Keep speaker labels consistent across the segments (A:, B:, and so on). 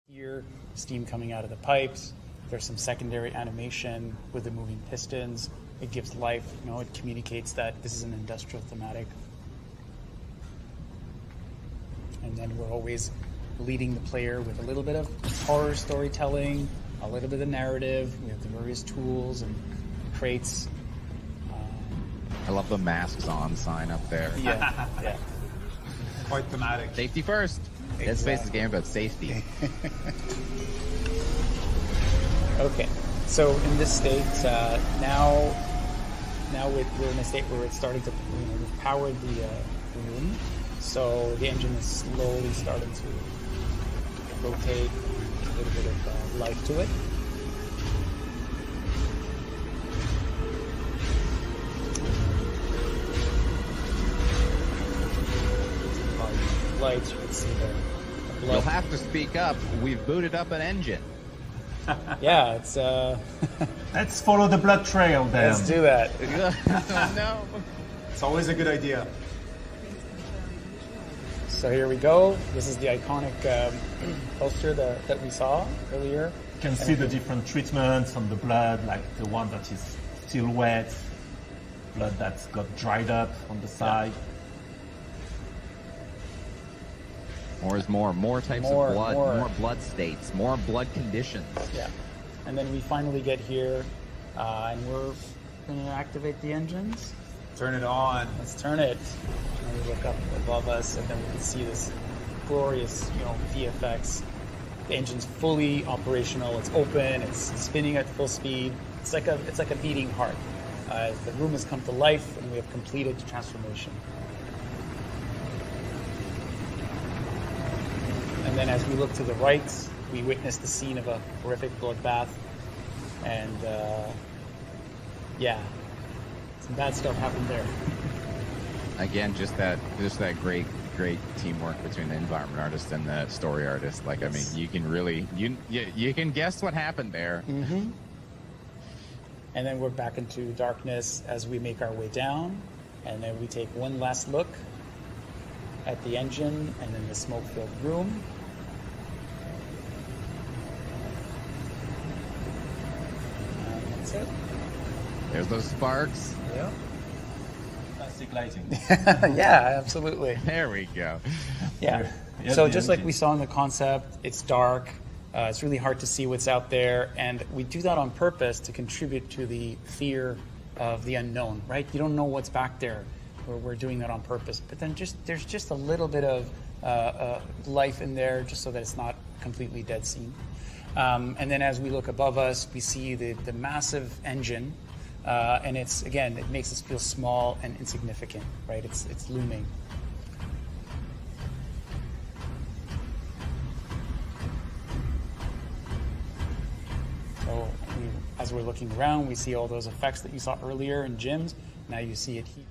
A: Here, steam coming out of the pipes. There's some secondary animation with the moving pistons. It gives life, it communicates that this is an industrial thematic. And then we're always leading the player with a little bit of horror storytelling, a little bit of narrative. We have the various tools and crates.
B: I love the masks on sign up there.
A: Yeah.
C: Quite thematic.
B: Safety first.
A: Exactly.
B: Dead Space is a game about safety.
A: Okay, so in this state, now we're in a state where it's starting to, we've powered the room, so the engine is slowly starting to rotate, a little bit of life to it. Lights, you can see the blood.
B: You'll have to speak up. We've booted up an engine.
A: Yeah, it's
C: Let's follow the blood trail then.
A: let's do that.
B: No.
C: It's always a good idea.
A: So here we go. This is the iconic poster that we saw earlier.
C: You can see the different treatments on the blood, like the one that is still wet, blood that's got dried up on the side.
B: More is more. More types
A: More,
B: of blood.
A: more.
B: More blood states. More blood conditions.
A: Yeah. And then we finally get here, and we're going to activate the engines.
C: Turn it on.
A: Let's turn it. And we look up above us, and then we can see this glorious, VFX. The engine's fully operational. It's open. It's spinning at full speed. It's like a beating heart. The room has come to life, and we have completed the transformation. And then as we look to the right, we witness the scene of a horrific bloodbath. And, some bad stuff happened there.
B: Again, just that great teamwork between the environment artist and the story artist. Like, I mean, you can really you can guess what happened there.
A: Mm-hmm. And then we're back into darkness as we make our way down, and then we take one last look at the engine and then the smoke-filled room. And that's it.
B: There's those sparks.
A: Yeah.
C: Plastic lighting.
A: Yeah, absolutely.
B: There we go.
A: Yeah.
C: Yeah,
A: So
C: the
A: just like
C: engine.
A: we saw in the concept, it's dark. It's really hard to see what's out there, and we do that on purpose to contribute to the fear of the unknown, right? You don't know what's back there. We're doing that on purpose. But then there's just a little bit of life in there, just so that it's not completely dead scene. And then as we look above us, we see the massive engine, and it makes us feel small and insignificant, right? It's looming. So as we're looking around, we see all those effects that you saw earlier in gyms. Now you see it here.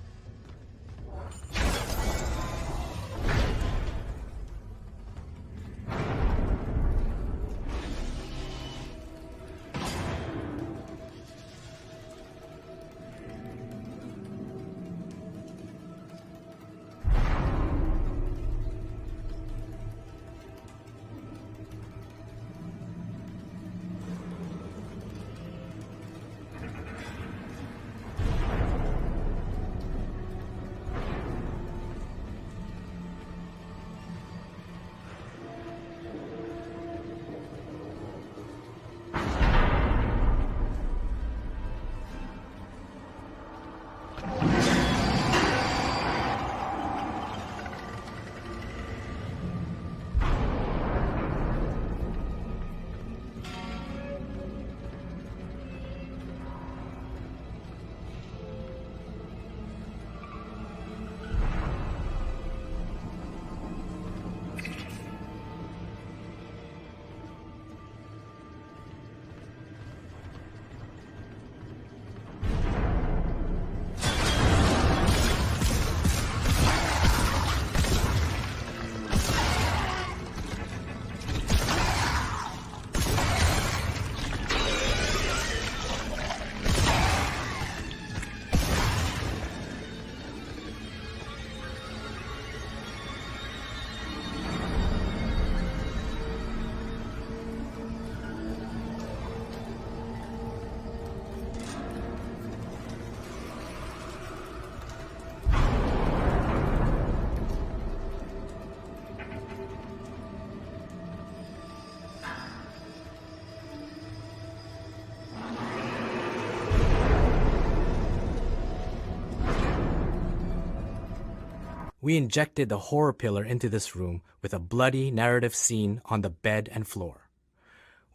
D: We injected the horror pillar into this room with a bloody narrative scene on the bed and floor.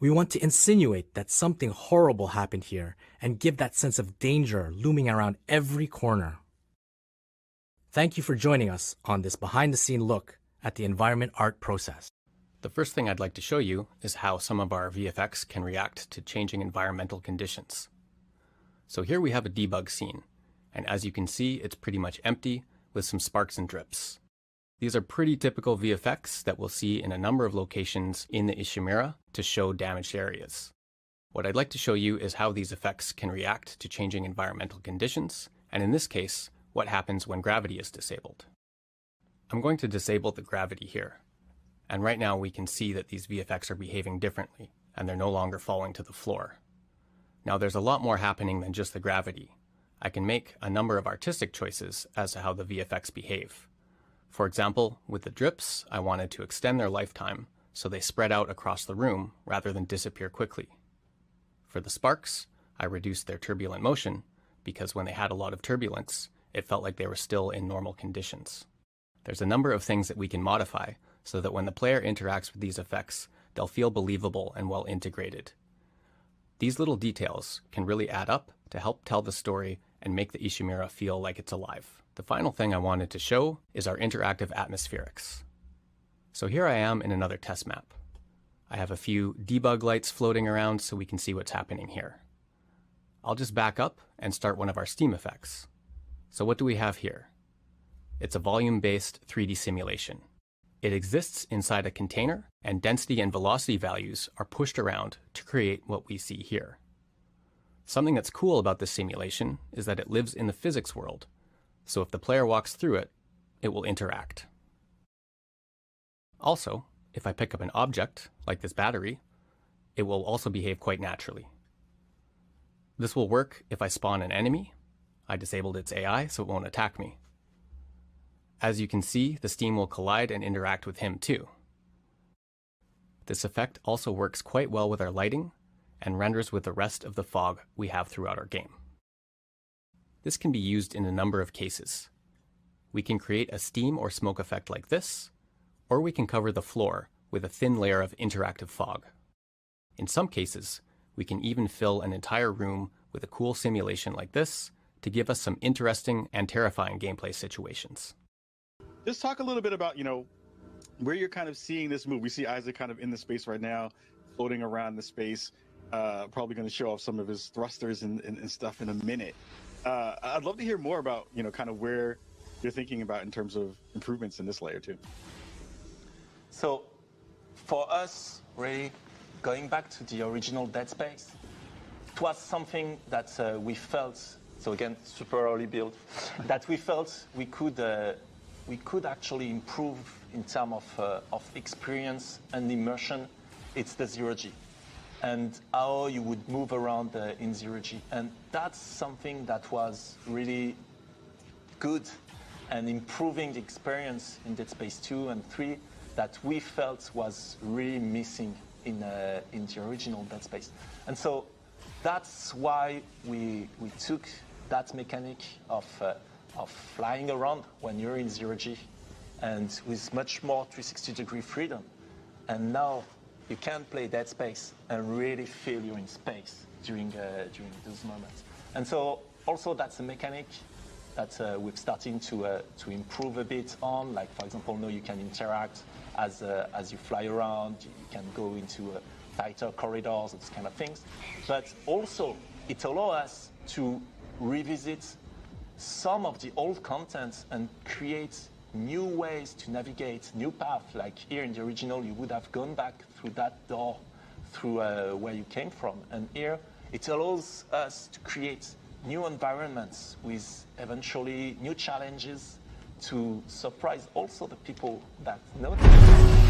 D: We want to insinuate that something horrible happened here and give that sense of danger looming around every corner. Thank you for joining us on this behind-the-scene look at the environment art process.
E: The first thing I'd like to show you is how some of our VFX can react to changing environmental conditions. So here we have a debug scene, and as you can see, it's pretty much empty with some sparks and drips. These are pretty typical VFX that we'll see in a number of locations in the Ishimura to show damaged areas. What I'd like to show you is how these effects can react to changing environmental conditions, and in this case, what happens when gravity is disabled. I'm going to disable the gravity here. And right now we can see that these VFX are behaving differently, and they're no longer falling to the floor. Now there's a lot more happening than just the gravity. I can make a number of artistic choices as to how the VFX behave. For example, with the drips, I wanted to extend their lifetime so they spread out across the room rather than disappear quickly. For the sparks, I reduced their turbulent motion because when they had a lot of turbulence, it felt like they were still in normal conditions. There's a number of things that we can modify so that when the player interacts with these effects, they'll feel believable and well integrated. These little details can really add up to help tell the story and make the Ishimura feel like it's alive. The final thing I wanted to show is our interactive atmospherics. So here I am in another test map. I have a few debug lights floating around so we can see what's happening here. I'll just back up and start one of our Steam effects. So what do we have here? It's a volume-based 3D simulation. It exists inside a container, and density and velocity values are pushed around to create what we see here. Something that's cool about this simulation is that it lives in the physics world, so if the player walks through it, it will interact. Also, if I pick up an object, like this battery, it will also behave quite naturally. This will work if I spawn an enemy. I disabled its AI, so it won't attack me. As you can see, the steam will collide and interact with him too. This effect also works quite well with our lighting and renders with the rest of the fog we have throughout our game. This can be used in a number of cases. We can create a steam or smoke effect like this, or we can cover the floor with a thin layer of interactive fog. In some cases, we can even fill an entire room with a cool simulation like this to give us some interesting and terrifying gameplay situations.
F: Just talk a little bit about, where you're kind of seeing this move. We see Isaac kind of in the space right now, floating around the space, probably going to show off some of his thrusters and stuff in a minute. I'd love to hear more about, kind of where you're thinking about in terms of improvements in this layer too.
G: So for us, really, going back to the original Dead Space, it was something that we felt, so again, super early build, that we felt we could actually improve in terms of experience and immersion. It's the zero-G and how you would move around in zero-G. And that's something that was really good and improving the experience in Dead Space 2 and 3 that we felt was really missing in the original Dead Space. And so that's why we took that mechanic of flying around when you're in zero-G and with much more 360-degree freedom. And now you can play Dead Space and really feel you're in space during those moments. And so also that's a mechanic that we're starting to improve a bit on. Like, for example, now you can interact as you fly around. You can go into tighter corridors, those kind of things. But also, it allows us to revisit some of the old content and create new ways to navigate, new paths. Like here in the original, you would have gone back through that door, through where you came from. And here, it allows us to create new environments with eventually new challenges to surprise also the people that know them.